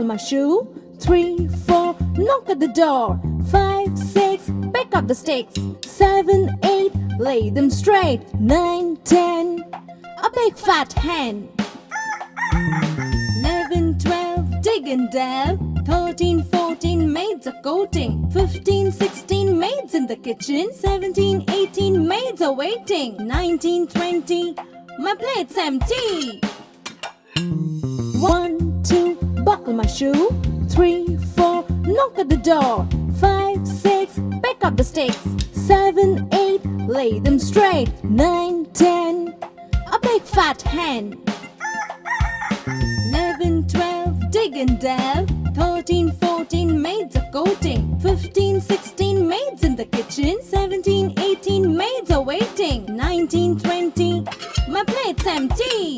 my shoe. 3, 4, knock at the door. 5, 6, pick up the sticks. 7, 8, lay them straight. 9, 10, a big fat hen. 11, 12, dig and delve. 13, 14, maids are coating. 15, 16, maids in the kitchen. 17, 18, maids are waiting. 19, 20, my plate's empty. 1, 2, buckle my shoe. 3, 4, knock at the door. 5, 6, pick up the sticks. 7, 8, lay them straight. 9, 10, a big fat hen. 11, 12, dig and delve. 13, 14, maids are coating. 15, 16, maids in the kitchen. 17, 18, maids are waiting. 19, 20, my plate's empty.